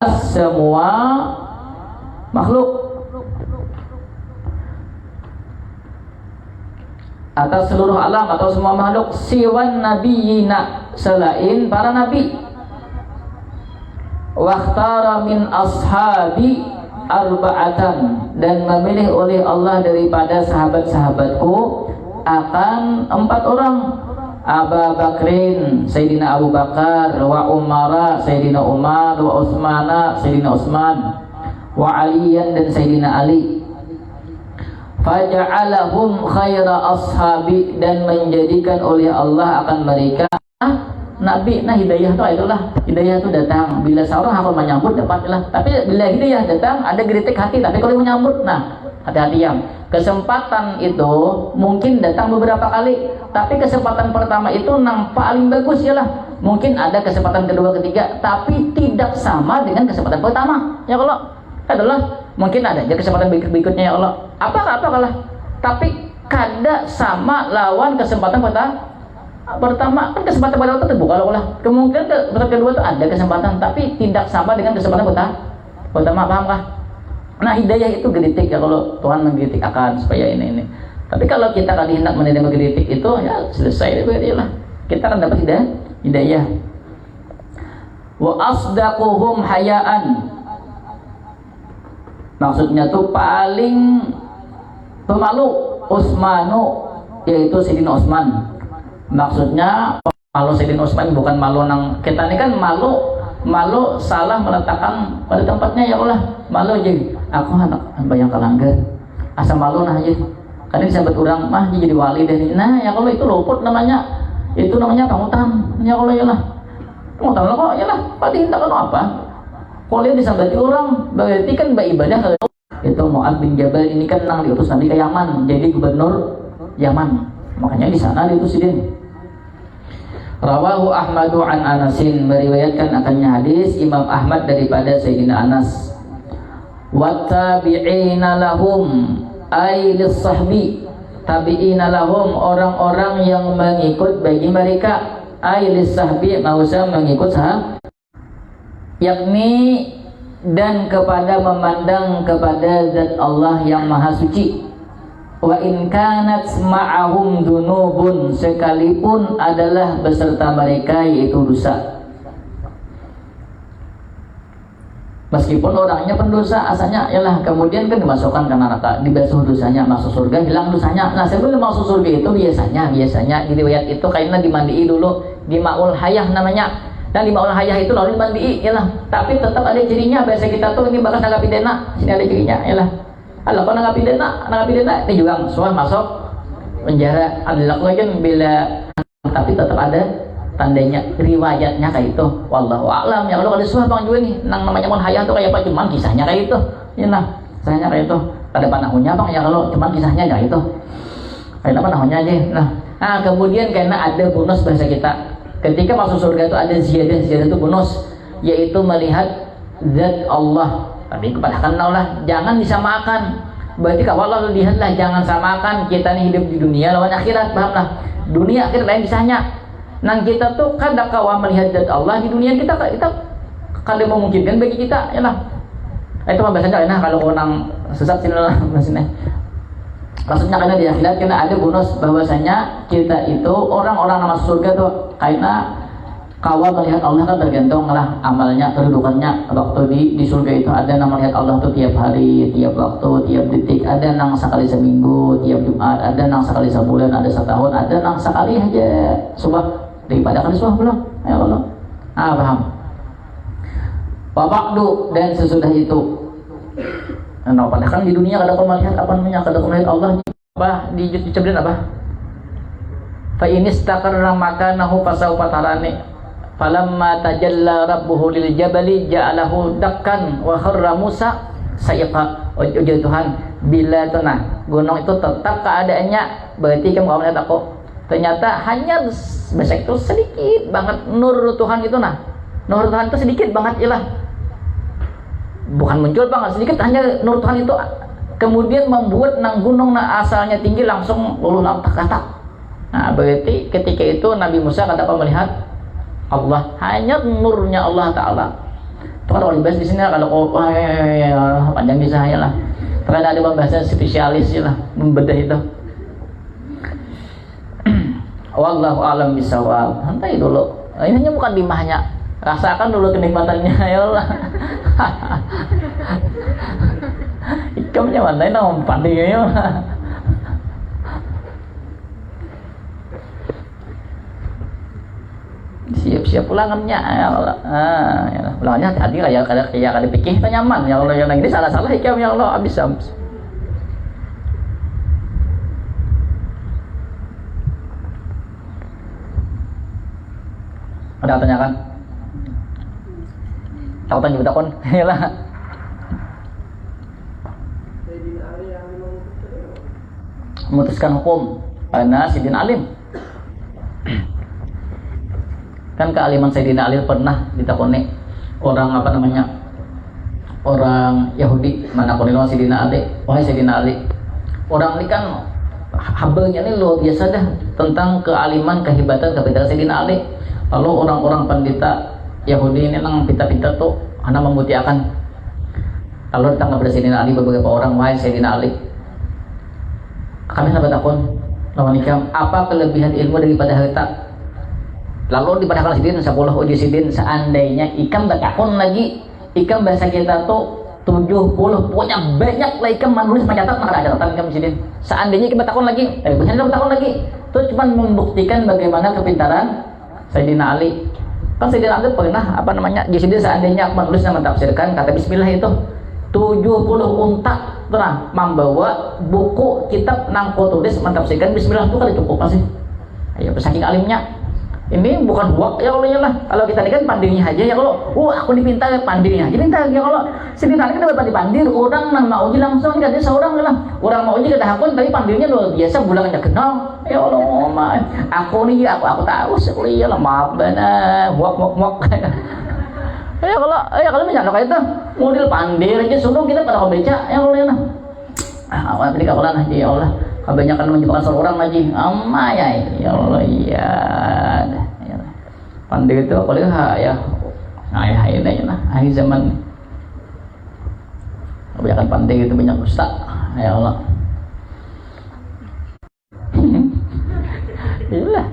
semua makhluk, atas seluruh alam atau semua makhluk, siwan nabiyina, selain para nabi. Wakhtara min ashabi arba'atan, dan memilih oleh Allah daripada sahabat-sahabatku akan 4 orang. Abu Bakrin, Sayyidina Abu Bakar, wa Umara, Sayyidina Umar, wa Utsmana, Sayyidina Utsman, wa Aliyan, dan Sayyidina Ali. Faja'alahum khaira ashabi, dan menjadikan oleh Allah akan mereka Nabi. Nah, hidayah itu itulah, hidayah itu datang bila seorang akan menyambut dapatlah. Tapi bila hidayah datang ada geritik hati, tapi kalau menyambut, nah hati-hati yang kesempatan itu mungkin datang beberapa kali, tapi kesempatan pertama itu paling bagus ya lah. Mungkin ada kesempatan kedua, ketiga, tapi tidak sama dengan kesempatan pertama. Ya Allah, adalah mungkin ada ya kesempatan berikutnya ya Allah. Apa kalah? Tapi kada sama lawan kesempatan pertama. Kan kesempatan pertama itu terbuka Allah. Kemungkinan kesempatan kedua itu ada kesempatan, tapi tidak sama dengan kesempatan pertama. Pahamkah? Nah, hidayah itu geritik ya, kalau Tuhan menggeritik akan supaya ini. Tapi kalau kita kali hendak menerima geritik itu ya selesai itu lah. Kita akan dapat hidayah. Wa asdaquhum hayaan. Maksudnya tuh paling pemalu Utsmanu, yaitu Sayyidina Utsman. Maksudnya malu Sayyidina Utsman bukan malu nang kita ini kan malu salah meletakkan pada tempatnya ya Allah. Malu aja aku anak bayang kalanggar asa malu nah aja kadang sahabat orang mah jadi wali dan nah ya Allah itu luput namanya, itu namanya pamutan ya Allah ya lah. Pamutan kok ya lah pati hinta kan apa kalau dia disambati orang berarti kan beribadah kalau itu. Mu'adz bin Jabal ini kan nang diutus Nabi ke Yaman jadi gubernur Yaman, makanya di sana diutus sidin. Rawahu Ahmadu an Anasin, meriwayatkan akannya hadis Imam Ahmad daripada Sayyidina Anas. Wattabi'ina lahum ay lis-sahbi, tabi'ina lahum orang-orang yang mengikut bagi mereka, ay lis-sahbi maksudnya mengikut sahabat, yakni dan kepada memandang kepada zat Allah yang maha suci. Wa in kanat ma'ahum dunubun, sekalipun adalah beserta mereka yaitu dosa. Meskipun orangnya pendosa asalnya ialah, kemudian kan dimasukkan ke neraka, dibasuh dosanya, masuk surga, hilang dosanya. Nah, sebelum masuk surga itu biasanya di riwayat itu kayaknya dimandii dulu di Ma'ul Hayah namanya. Dan di Ma'ul Hayah itu lalu dimandii ialah, tapi tetap ada cirinya. Biasa kita tuh ini bakal nangkap pidana, sini ada cirinya ialah. Kalau kau nangkap pidana ini juga suah masuk penjara. Adalah kan bila, tapi tetap ada tandanya, riwayatnya kayak itu. Wallahu a'lam. Ya Allah kalau suah bang juga nih, nang namanya Ma'ul Hayah tuh kayak apa? Cuman kisahnya kayak itu. Ya nah, kisahnya kayak itu. Ada panahunnya bang ya kalau cuman kisahnya kayak itu. Kayak apa panahunnya aja. Nah, kemudian karena ada bonus bahasa kita. Ketika masuk surga itu ada ziyadah itu bonus, yaitu melihat zat Allah. Tapi kepadahkan Allah jangan disamakan. Berarti kalau Allah lihatlah, jangan samakan kita nih hidup di dunia lawan akhirat, pahamlah. Dunia akhirat lain kisahnya. Nang kita tuh kada kawa melihat zat Allah di dunia kita kada memungkinkan bagi kita ya lah. Itu bahasanya nah kalau orang sesat sini lah maksudnya. Maksudnya karena di akhirat kena ada bonus bahwasanya kita itu orang-orang yang masuk surga tuh karena kawan melihat Allah kan tergantung lah amalnya, kedudukannya. Waktu di surga itu ada yang melihat Allah tuh tiap hari, tiap waktu, tiap detik. Ada yang sekali seminggu, tiap Jumat. Ada yang sekali sebulan, ada setahun. Ada yang sekali aja subah. Daripada kali subah belum ya Allah. Paham. Wabakdu, dan sesudah itu. Nah, padahal kan di dunia kada kau melihat apa namanya, kada kau melihat Allah di ceblin apa? Fa inistaqarra makanahu fasawfa tarani. Falamma tajalla rabbuhu lil jabali ja'alahu dakkan wa kharra Musa sa'iqa. Ujar Tuhan, bila tenang gunung itu tetap keadaannya, berarti kamu akan melihat aku. Ternyata hanya besek itu sedikit banget nur Tuhan itu nur Tuhan itu sedikit banget ialah. Bukan muncul banget, sedikit hanya nur Tuhan itu kemudian membuat nang gunung asalnya tinggi langsung luluh kata. Nah, berarti ketika itu Nabi Musa kata melihat Allah, hanya nurnya Allah Ta'ala. Itu kan kalau dibahas di sini kalau panjang bisa ya lah. Karena ada pembahasan spesialis lah membedah itu. Wallahu a'lam bishawab. Santai dulu. Ini hanya bukan dimahnya. Rasakan dulu kenikmatannya ya Allah. Ikamnya mana ini umpan dia. Siap-siap pulangannya ya Allah. Ya Allah. Pulangannya hati-hati kayak kada dipikir kita nyaman ya Allah. Yang ini salah-salah ikam ya Allah habis. Ada tanyakan? Tahu tanya kita kon, iyalah. Memutuskan hukum karena Sayyidina Alim. Kan kealiman Sayyidina Ali pernah ditakoni orang apa namanya? Orang Yahudi, mana konilon Sayyidina Ali. Wahai Sayyidina Ali, orang ini kan habelnya ini luar biasa dah tentang kealiman, kehebatan, kepintaran Sayyidina Ali. Lalu orang-orang pendeta Yahudi ini nang pinta-pinta tuh anak memutiakan. Lalu datang kepada Sayyidina Ali beberapa orang, wahai Sayyidina Ali, kami sahabat akun lawan ikam, apa kelebihan ilmu daripada harta? Lalu dipadahkan sidin 10 uji sidin, seandainya ikam bertakun lagi, ikam bahasa kita tuh 70, pokoknya banyak lah ikam menulis mencatat, maka ada catatan ikam sidin. Seandainya ikam bertakun lagi, biasanya bertakun lagi, itu cuma membuktikan bagaimana kepintaran Sayyidina Ali. Kan Sayyidina Ali pernah apa namanya? Jadi seandainya aku menulis dan mentafsirkan kata bismillah itu 70 unta pernah membawa buku kitab nang tulis mentafsirkan bismillah itu kali cukup masih. Ayo saking alimnya. Ini bukan buak ya Allah ya lah. Kalau kita ini kan pandirnya aja ya kalau aku dipinta pandirnya aja pinta ya kalau Sayyidina Ali kan dapat dipandir orang nang mau uji langsung kan dia seorang lah. Orang mau uji kita hakun tapi pandirnya luar biasa bulangannya kenal. Ya Allah, maaf. Aku nih aku tahu sekali ya lah maaf benar. Muak. Ya kalau misalnya kayak itu model pandir aja suruh kita pada kebeca ya Allah ya lah. Awal beli kawalan aja ya Allah. Kebanyakan menyebabkan seorang aja. Ya Allah ya. Pandir itu kalau ya. Ini ya lah. Akhir zaman. Kebanyakan pandir itu banyak ustaz. Ya Allah. Itulah.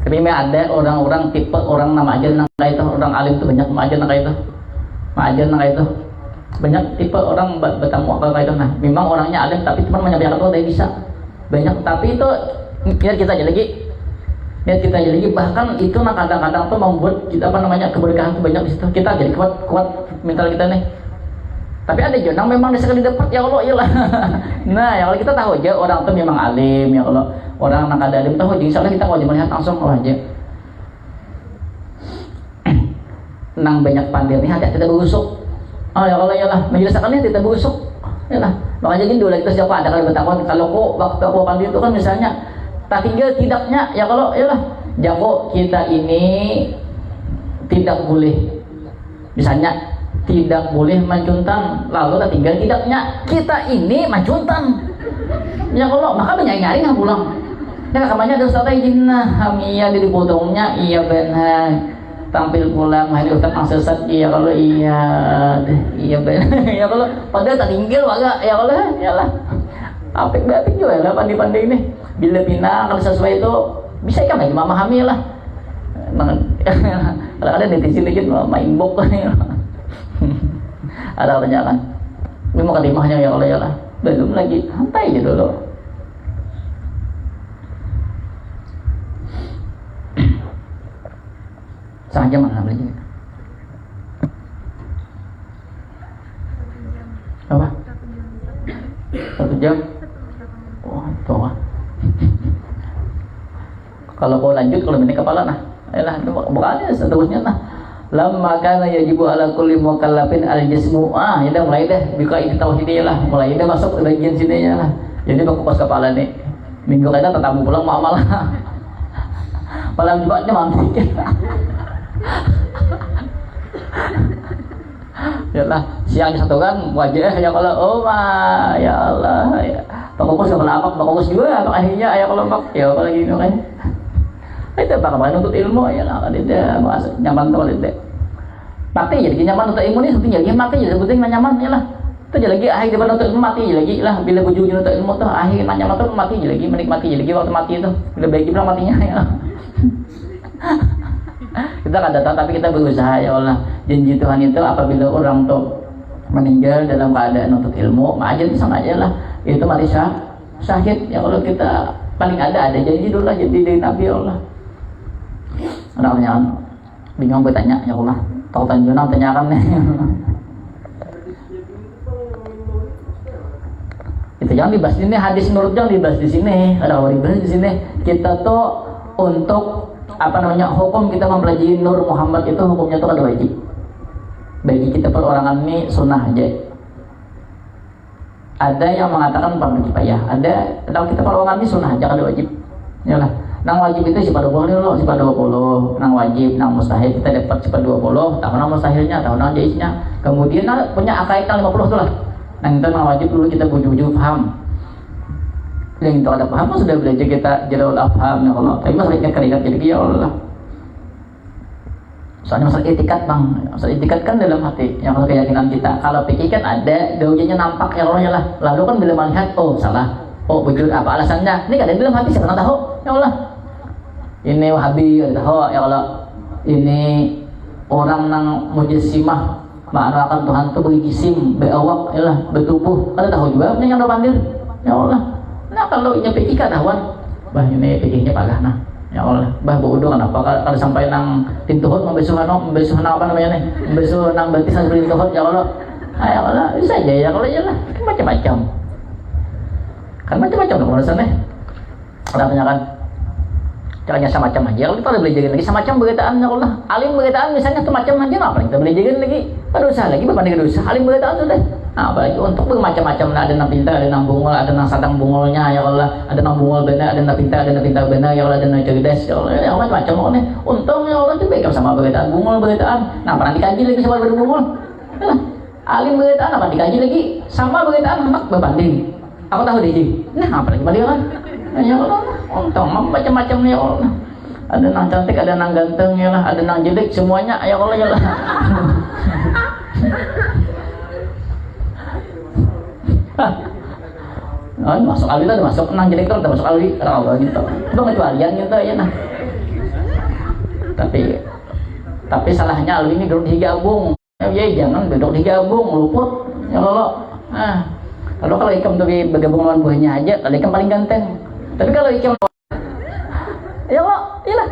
Tapi ada orang-orang tipe orang nama aja nang itu orang alim itu banyak nama aja nang itu. Aja nang itu. Banyak tipe orang bertamu kayak itu. Nah, memang orangnya alim tapi cuma menyampaikan itu bisa. Banyak tapi itu biar kita aja lagi bahkan itu nah kadang-kadang tuh membuat kita apa namanya keberkahan itu banyak di situ. Kita jadi kuat mental kita nih. Tapi ada juga memang sekali dapat ya Allah iyalah. Nah ya kalau kita tahu aja orang itu memang alim ya kalau orang nak ada alim tahu insya Allah kita wajib melihat langsung aja. Nang banyak pandir nih hati tidak busuk. Oh ya Allah iyalah menjelaskannya tidak busuk. Iyalah makanya gini dulu kita siapa ada kali bertakon kalau kok waktu aku pandir itu kan misalnya tak tinggal tidaknya ya kalau iyalah jago kita ini tidak boleh misalnya tidak boleh mancuntan lalu tak tinggal tidaknya kita ini mancuntan ya kalau maka banyak nyari nggak pulang ya kamarnya ada ustaz jinnah hamia di potongnya iya benar tampil pulang hari ustaz sesat iya kalau iya benar ya kalau padahal tak tinggal waga ya kalau ya lah apik juga lah pandai-pandai ini bila pinang kalau sesuai itu bisa kan lagi memahami lah kalau ada netizen dikit main bok ada pertanyaan ini mau kelimahnya ya Allah ya lah belum lagi santai aja dulu setengah jam mana belajar apa 1 jam wah itu ah kalau kau lanjut kalau ini kepala nah ayolah bukannya seterusnya nah lamma kana yajibu ala kulli mukallafin al-jismu ya dah mulai deh buka ini tauhidiyah lah mulai dah masuk ke bagian sininya lah jadi baku pas kepala nih minggu kada tetamu pulang mau amal malam Jumatnya mantik ya lah siang disatukan wajah ya kalau ya Allah ya bagus kepala apa bagus juga akhirnya ya kalau ya kalau gini kan itu apa nuntut ilmu ya lah kan dia nyaman tuh kan mati jadi nyaman untuk ilmu ini seperti jadi mati jadi sebetulnya nyaman ya lah itu jadi lagi akhir daripada untuk ilmu mati lagi lah bila ujung-ujung untuk ilmu tuh akhir nyaman tuh mati jadi lagi menikmati jadi lagi waktu mati itu bila baik bilang matinya ya kita kan datang tapi kita berusaha ya Allah. Janji Tuhan itu apabila orang tuh meninggal dalam keadaan untuk ilmu maka aja itu sama aja lah itu mati syahid ya Allah. Kita paling ada janji dulu lah jadi dari Nabi ya Allah. Ada pertanyaan bingung bertanya ya Allah tahu tanjunan tanyakan nih itu jangan dibahas di sini hadis menurut jangan dibahas di sini ada orang dibahas di sini kita tuh untuk apa namanya hukum kita mempelajari Nur Muhammad itu hukumnya itu ada wajib bagi kita perorangan ini sunnah aja. Ada yang mengatakan fardu kifayah ada kalau kita perorangan ini sunnah aja ada wajib ya lah. Nang wajib itu sifat 20 loh, sifat 20. Nang wajib, nang mustahil kita dapat sifat 20. Tahu nang mustahilnya, tahu nang jaiznya. Kemudian punya akaidah 50 tuh lah. Nang itu nang wajib dulu kita buju-buju paham. Yang itu ada paham sudah belajar kita jadwal afham ya Allah. Tapi masalahnya keringat jadi ya Allah. Soalnya masalah etikat bang, masalah etikat kan dalam hati. Yang kalau keyakinan kita, kalau pikir kan ada, daunnya nampak ya Allah ya lah. Lalu kan bila melihat, oh salah. Oh betul apa alasannya? Ini gak ada dalam hati siapa tahu ya Allah. Ini Wahabi ya tahu ya Allah. Ini orang nang mujassimah maknakan Tuhan itu berjisim, berawak ya lah, bertubuh. Ada tahu juga yang ada pandir ya Allah. Nah kalau ini pikir ketahuan, bah ini pikirnya pagah nah ya Allah. Bah bodoh kenapa kalau sampai nang pintu hot membesuh apa namanya nih? Membesuh nang batisan pintu hot ya Allah. Ah ya Allah bisa aja ya kalau ya lah macam-macam. Kan macam-macam dong urusannya. Ada tanyakan caranya semacam aja. Kalau kita boleh jagain lagi semacam berkaitan ya Allah. Alim berkaitan misalnya tuh macam aja apa kita boleh jagain lagi. Dosa lagi berbanding dosa. Alim berkaitan sudah. Nah, apalagi untuk bermacam-macam ada nang pintar, ada nang bungol, ada nang sadang bungolnya ya Allah. Ada nang bungol benar, ada nang pintar benar ya Allah, ada nang cerdas ya Allah. Ya Allah macam-macam nih. Untung ya Allah tuh baik sama berkaitan bungol berkaitan. Nah, pernah dikaji lagi sama berbungol. Alim berkaitan apa dikaji lagi sama berkaitan anak berbanding. Aku tahu deh, nah apa lagi bandingan? Ya Allah, untung macam-macam ya Allah. Ada nang cantik, ada nang ganteng ya lah, ada nang jelek, semuanya ya Allah ya Allah. Nah, masuk alwi tadi masuk nang jelek kan masuk alwi Allah gitu. Itu kecualian gitu ya nah. Tapi salahnya alwi ini duduk digabung. Ya jangan duduk digabung luput ya Allah. Nah. Kalau ikam tuh bergabung lawan buahnya aja, kalau ikam paling ganteng. Tapi kalau ikam ya Allah, iyalah.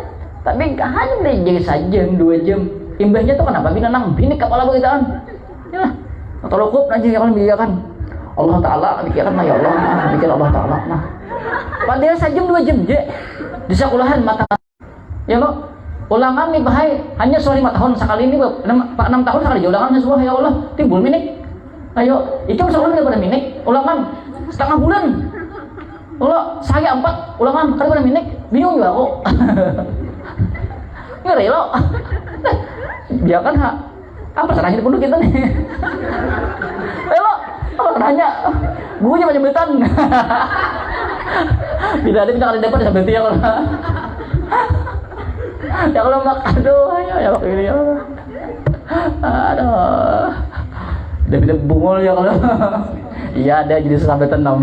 Tapi hanya belajar sajam 2 jam. Imbahnya tuh kenapa bina nang bini kepala berkitaan. Iyalah. Atau lukup aja yang membiarkan Allah Taala pikirkan lah ya Allah, pikir Allah Taala. Nah. Padahal sajam 2 jam je. Di sekolahan mata. Ya Allah. Ulangan nih bahaya. Hanya soal 5 tahun sekali ini 6 tahun sekali ulangannya sebuah ya Allah. Timbul minik. Ayo, ikam sekolah daripada minik, ulangan setengah bulan. Allah, saya 4 ulangan daripada minik, bingung juga kok. Ngeri lo. Dia kan apa caranya dulu kita nih? Ayo, apa nanya? Gurunya macam betan. Bila ada kita kali dapat sampai dia kalau. Ya kalau mak aduh, ya waktu ini ya. Aduh. Dia bungol ya kalau. Iya ada jadi sampai tenam.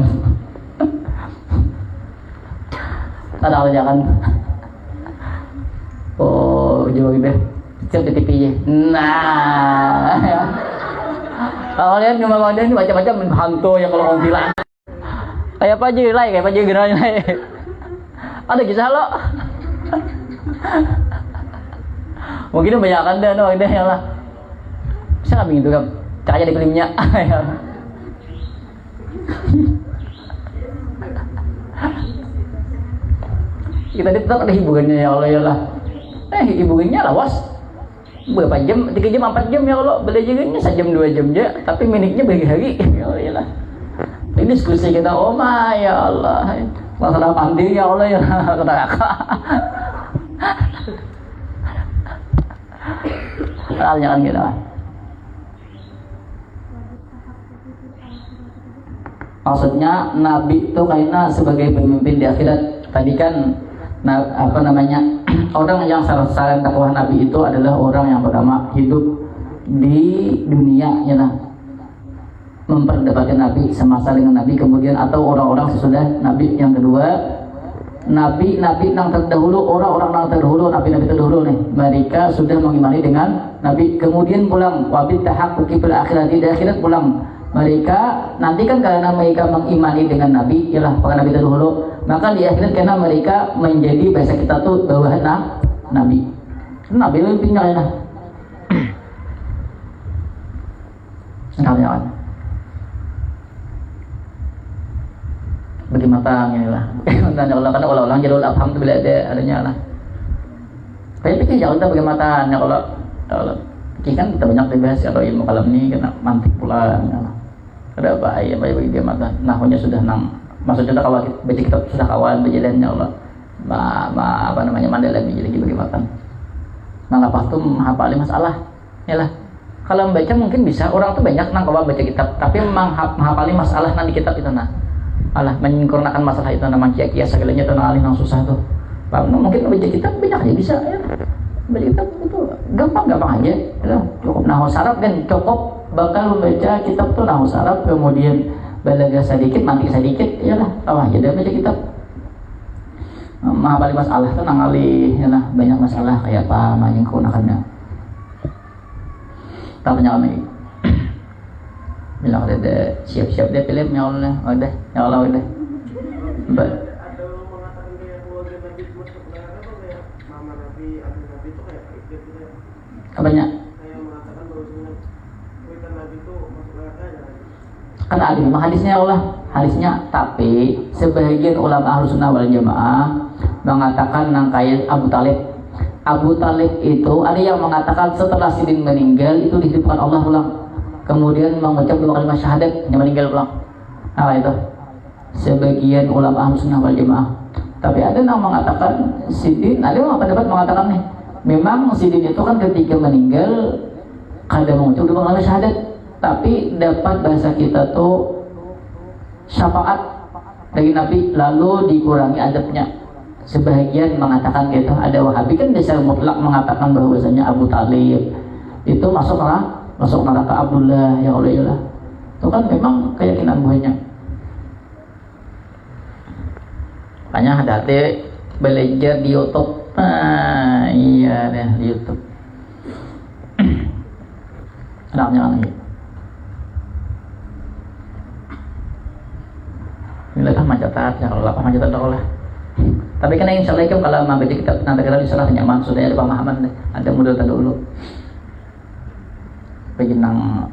Ada aja kan. Oh jauh gitu. Cek di TV nya. Nah. Kalau lihat cuma ada ini macam-macam hantu ya kalau orang bilang. Kayak apa aja lah, kayak apa aja geranya. Ada kisah lo. Mungkin kebanyakan dah no, ide ya lah. Bisa nggak begitu kan? Cakanya di filmnya. Kita tetap ada hiburannya ya Allah ya Allah. Hiburannya lawas. Berapa jam? 3 jam, 4 jam ya Allah. Belajarnya sejam 2 jam aja. Tapi miniknya berhari-hari ya Allah ya Allah. Ini diskusi kita, oh my ya Allah. Masalah pandir ya Allah ya Allah. Neraka. Halnya kan gitu. Maksudnya Nabi itu kayaknya sebagai pemimpin di akhirat. Tadi kan apa namanya orang yang syarat takwa Nabi itu adalah orang yang pertama hidup di dunia ya lah, memperdebatkan Nabi semasa dengan Nabi kemudian atau orang-orang sesudah Nabi. Yang kedua, nabi-nabi yang terdahulu, orang-orang yang terdahulu, nabi-nabi terdahulu nih, mereka sudah mengimani dengan Nabi. Kemudian pulang wabit tahaqquqi fil akhirati, di akhirat pulang mereka nanti kan karena mereka mengimani dengan Nabi ialah para nabi terdahulu, maka di akhirat karena mereka menjadi bahasa kita tuh bawahan Nabi. Nabi lebih tinggal ya. Sekalian bagi matang inilah. Tanya Allah karena Allah jadul alhamdulillah adanya lah. Kayak pikir jauh bagi matang ya kalau kan kita banyak dibahas kalau ilmu kalam ini kena mantik pula ya. Ada bahaya bagi dia mata. Nahwnya sudah maksudnya kalau baca kitab sudah kawan berjalannya Allah. Apa namanya mandala lagi bagi matang. Nah lepas itu menghafali masalah ya lah. Kalau membaca mungkin bisa, orang tuh banyak nang kalau baca kitab, tapi menghafali masalah nanti kitab itu nah. Alah menyempurnakan masalah itu nama kia-kia segalanya tuh alih nang susah tuh. Mungkin baca kitab banyak aja bisa ya. Baca kitab itu gampang aja. Ya, cukup nahwu saraf kan cukup bakal membaca kitab tuh nahwu saraf kemudian balaga sedikit, mantik sedikit ya lah. Tahu aja dia baca kitab. Menghafali masalah tuh nang alih ya lah, banyak masalah kayak apa menyempurnakannya. Tanya lagi bilang udah siap-siap dia film ya Allah udah ya Allah udah banyak kan ada hadisnya Allah hadisnya, tapi sebagian ulama Ahlussunnah wal Jamaah mengatakan nangkaya Abu Talib itu ada yang mengatakan setelah Sidin meninggal itu dihidupkan Allah ulang, kemudian mengucap 2 kalimat syahadat yang meninggal ulang. Nah itu sebagian ulama Ahlussunnah wal Jamaah. Tapi ada yang mengatakan Sidin, ada yang pendapat mengatakan nih, memang Sidin itu kan ketika meninggal kada mengucap 2 kalimat syahadat, tapi dapat bahasa kita tuh syafaat dari Nabi lalu dikurangi adabnya. Sebagian mengatakan gitu, ada Wahabi kan dasar mutlak mengatakan bahwasanya Abu Talib itu masuk neraka Abdullah ya Allah. Itu kan memang keyakinan banyak. Makanya hati belajar di YouTube. Iya deh di YouTube. Anaknya lagi. Ini kan macatat ya kalau lapang macatat lah. Tapi kan insya Allah kalau membaca kitab nanti kita disalah nyaman sudah ada pemahaman ada model dulu. Beginang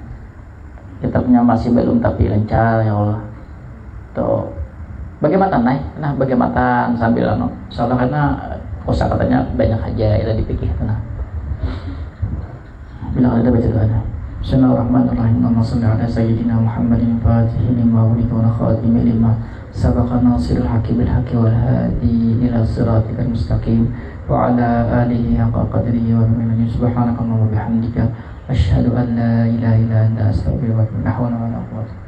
kitabnya masih belum tapi lancar ya Allah. Tuh bagaimana naik? Nah bagaimana sambil soalnya karena kosa katanya banyak aja yang dipikir nah. Bila ada baca doa. Bismillahirrahmanirrahim. Allahumma shalli ala sayyidina Muhammadin fatihi lima ulika wa khatimi lima sabaqa nasirul haqqi bil haqqi wal hadi ila siratikal mustaqim wa ala alihi haqqa qadrihi wa miqdarihi subhanakallahumma wa bihamdika asyhadu an la ilaha illa anta astaghfiruka wa atubu ilaik.